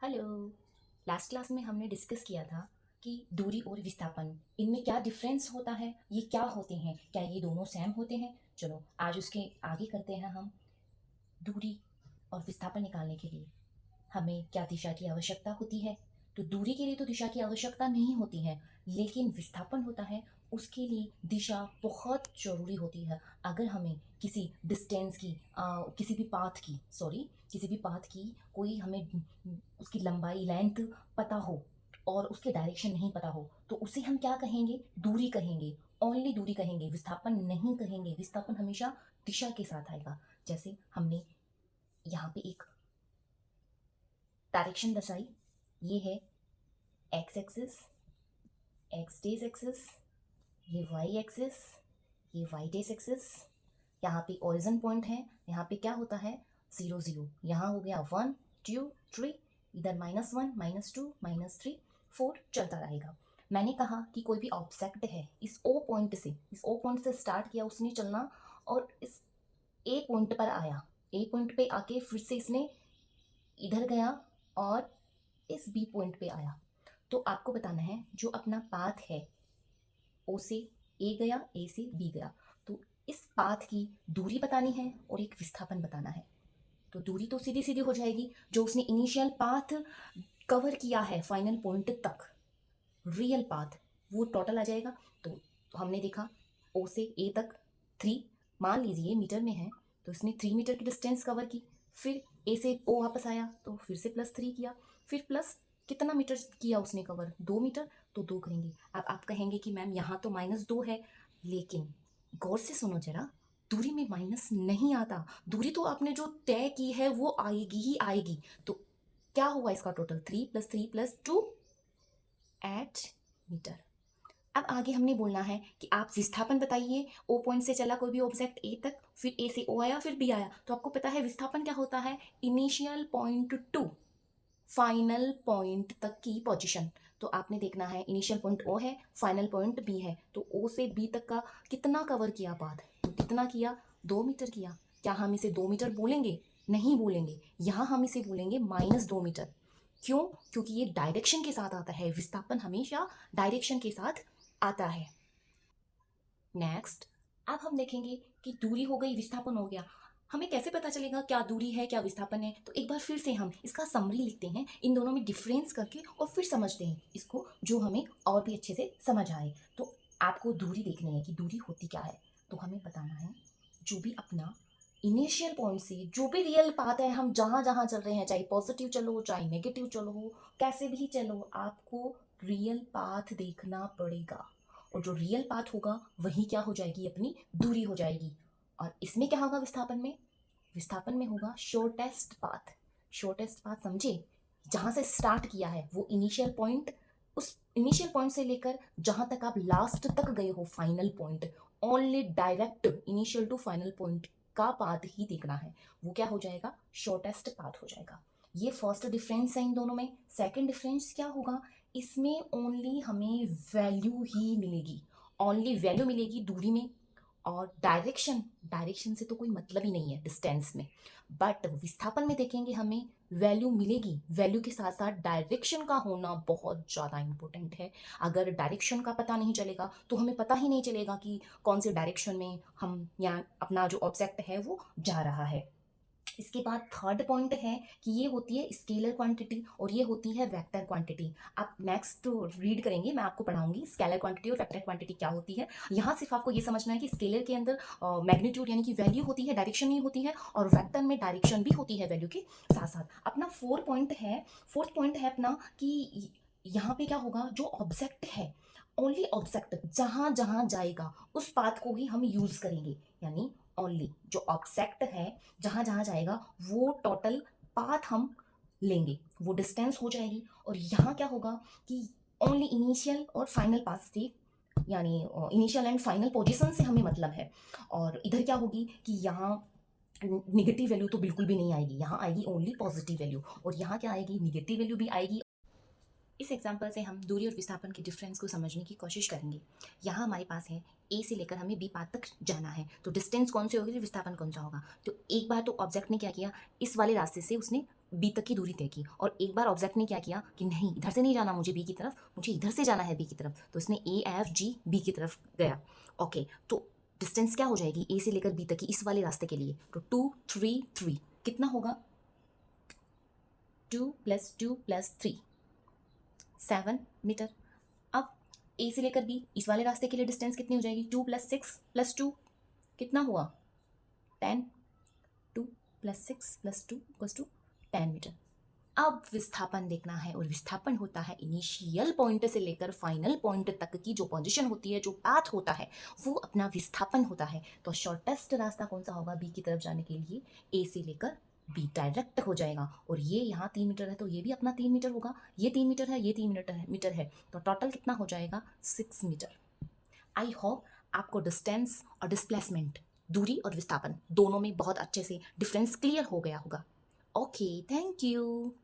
Hello. Last class में हमने discuss किया था कि दूरी और विस्थापन इनमें क्या डिफरेंस होता है, ये क्या होते हैं, क्या ये दोनों सेम होते हैं। चलो आज उसके आगे करते हैं हम। दूरी और विस्थापन निकालने के लिए हमें क्या दिशा की आवश्यकता होती है। तो दूरी के लिए तो दिशा की आवश्यकता नहीं होती है, लेकिन विस्थापन होता है, उसके लिए दिशा बहुत ज़रूरी होती है। अगर हमें किसी डिस्टेंस की किसी भी पाथ की किसी भी पाथ की कोई हमें उसकी लंबाई लेंथ पता हो और उसके डायरेक्शन नहीं पता हो, तो उसे हम क्या कहेंगे? दूरी कहेंगे। ओनली दूरी कहेंगे, विस्थापन नहीं कहेंगे। विस्थापन हमेशा दिशा के साथ आएगा। जैसे हमने यहाँ पे एक डायरेक्शन दर्शाई, ये है x axis, x days axis, ये वाई एक्सिस, ये वाई डेज एक्सिस। यहाँ पे ओरिजिन पॉइंट है, यहाँ पे क्या होता है? 0 0। यहाँ हो गया 1 2 3, इधर -1 -2 -3 4 चलता रहेगा। मैंने कहा कि कोई भी ऑब्जेक्ट है, इस ओ पॉइंट से स्टार्ट किया उसने चलना और इस ए पॉइंट पर आया। ए पॉइंट पे आके फिर से इसने इधर गया और इस बी पॉइंट पे आया। तो आपको बताना है जो अपना पाथ है, ओ से ए गया, ए से बी गया, तो इस पाथ की दूरी बतानी है और एक विस्थापन बताना है। तो दूरी तो सीधी सीधी हो जाएगी, जो उसने इनिशियल पाथ कवर किया है फाइनल पॉइंट तक, रियल पाथ वो टोटल आ जाएगा। तो हमने देखा ओ से ए तक 3, मान लीजिए मीटर में है, तो इसने 3 मीटर की डिस्टेंस कवर की। फिर ए से ओ वापस आया तो फिर से +3 किया, फिर प्लस कितना मीटर किया उसने कवर? 2 मीटर। तो 2 करेंगे। अब आप कहेंगे कि मैम यहाँ तो -2 है, लेकिन गौर से सुनो जरा, दूरी में माइनस नहीं आता। दूरी तो आपने जो तय की है वो आएगी ही आएगी। तो क्या हुआ इसका टोटल? 3 + 3 + 2 8 मीटर। अब आगे हमने बोलना है कि आप विस्थापन बताइए। ओ पॉइंट से चला कोई भी ऑब्जेक्ट ए तक, फिर ए से ओ आया, फिर बी आया, तो आपको पता है विस्थापन क्या होता है? Initial point two final point तक की पोजीशन। तो आपने देखना है इनिशियल पॉइंट ओ है, फाइनल पॉइंट बी है, तो ओ से बी तक का कितना कवर किया पाथ? तो कितना किया? 2 मीटर किया। क्या हम इसे 2 मीटर बोलेंगे? नहीं बोलेंगे, यहाँ हम इसे बोलेंगे -2 मीटर। क्यों? क्योंकि ये डायरेक्शन के साथ आता है, विस्थापन हमेशा डायरेक्शन के साथ आता है। नेक्स्ट, अब हम देखेंगे कि दूरी हो गई, विस्थापन हो गया। हमें कैसे पता चलेगा क्या दूरी है क्या विस्थापन है? तो एक बार फिर से हम इसका समरी लिखते हैं, इन दोनों में डिफरेंस करके, और फिर समझते हैं इसको, जो हमें और भी अच्छे से समझ आए। तो आपको दूरी देखनी है कि दूरी होती क्या है। तो हमें बताना है जो भी अपना इनिशियल पॉइंट से जो भी रियल पाथ है, हम जहाँ जहाँ चल रहे हैं, चाहे पॉजिटिव चलो चाहे नेगेटिव चलो हो, कैसे भी चलो, आपको रियल पाथ देखना पड़ेगा। और जो रियल पाथ होगा वही क्या हो जाएगी? अपनी दूरी हो जाएगी। और इसमें क्या होगा? विस्थापन में होगा शॉर्टेस्ट पाथ। शॉर्टेस्ट पाथ समझे? जहां से स्टार्ट किया है वो इनिशियल पॉइंट, उस इनिशियल पॉइंट से लेकर जहां तक आप लास्ट तक गए हो, final point, only direct initial to final point का पाथ ही देखना है। वो क्या हो जाएगा? शॉर्टेस्ट पाथ हो जाएगा। ये फर्स्ट डिफरेंस है इन दोनों में। सेकंड डिफरेंस क्या होगा? इसमें ओनली हमें वैल्यू ही मिलेगी, ओनली वैल्यू मिलेगी दूरी में। और डायरेक्शन से तो कोई मतलब ही नहीं है डिस्टेंस में। बट विस्थापन में देखेंगे हमें वैल्यू मिलेगी, वैल्यू के साथ साथ डायरेक्शन का होना बहुत ज़्यादा इंपॉर्टेंट है। अगर डायरेक्शन का पता नहीं चलेगा तो हमें पता ही नहीं चलेगा कि कौन से डायरेक्शन में हम, या अपना जो ऑब्जेक्ट है वो जा रहा है। इसके बाद थर्ड पॉइंट है कि ये होती है स्केलर क्वांटिटी और ये होती है वेक्टर क्वांटिटी। आप नेक्स्ट रीड करेंगे, मैं आपको पढ़ाऊंगी स्केलर क्वांटिटी और वेक्टर क्वांटिटी क्या होती है। यहाँ सिर्फ आपको ये समझना है कि स्केलर के अंदर मैग्नीट्यूड यानी कि वैल्यू होती है, डायरेक्शन नहीं होती है, और वेक्टर में डायरेक्शन भी होती है वैल्यू के साथ साथ। अपना फोर्थ पॉइंट है अपना कि यहाँ पे क्या होगा? जो ऑब्जेक्ट है, ओनली ऑब्जेक्ट जहां जहां जाएगा उस पाथ को ही हम यूज करेंगे। यानी ओनली जो ऑब्जेक्ट है जहां जहां जाएगा वो टोटल पाथ हम लेंगे, वो डिस्टेंस हो जाएगी। और यहाँ क्या होगा कि ओनली इनिशियल और फाइनल पाथ से, यानी इनिशियल एंड फाइनल पोजीशन से हमें मतलब है। और इधर क्या होगी कि यहाँ निगेटिव वैल्यू तो बिल्कुल भी नहीं आएगी, यहाँ आएगी ओनली पॉजिटिव वैल्यू। और यहाँ क्या आएगी? निगेटिव वैल्यू भी आएगी। इस एग्जाम्पल से हम दूरी और विस्थापन के डिफरेंस को समझने की कोशिश करेंगे। यहाँ हमारे पास है ए से लेकर हमें बी पाथ तक जाना है, तो डिस्टेंस कौन से होगी, विस्थापन कौन सा होगा? तो एक बार तो ऑब्जेक्ट ने क्या किया, इस वाले रास्ते से उसने बी तक की दूरी तय की और एक बार ऑब्जेक्ट ने क्या किया कि नहीं इधर से नहीं जाना मुझे बी की तरफ, मुझे इधर से जाना है बी की तरफ, तो इसने ए एफ जी बी की तरफ गया। ओके, तो डिस्टेंस क्या हो जाएगी ए से लेकर बी तक की इस वाले रास्ते के लिए, तो 2 3 3 कितना होगा, 2 + 2 + 3 7 मीटर। अब ए से लेकर बी इस वाले रास्ते के लिए डिस्टेंस कितनी हो जाएगी, 2 + 6 + 2 कितना हुआ 10, 2 + 6 + 2 = 10 मीटर। अब विस्थापन देखना है और विस्थापन होता है इनिशियल पॉइंट से लेकर फाइनल पॉइंट तक की जो पोजीशन होती है, जो पाथ होता है, वो अपना विस्थापन होता है। तो शॉर्टेस्ट रास्ता कौन सा होगा बी की तरफ जाने के लिए, ए से लेकर बी डायरेक्ट हो जाएगा। और ये यहाँ 3 मीटर है तो ये भी अपना 3 मीटर होगा, ये 3 मीटर है, ये 3 मीटर है, तो टोटल कितना हो जाएगा 6 मीटर। आई होप आपको डिस्टेंस और डिस्प्लेसमेंट, दूरी और विस्थापन दोनों में बहुत अच्छे से डिफरेंस क्लियर हो गया होगा। Okay, thank you.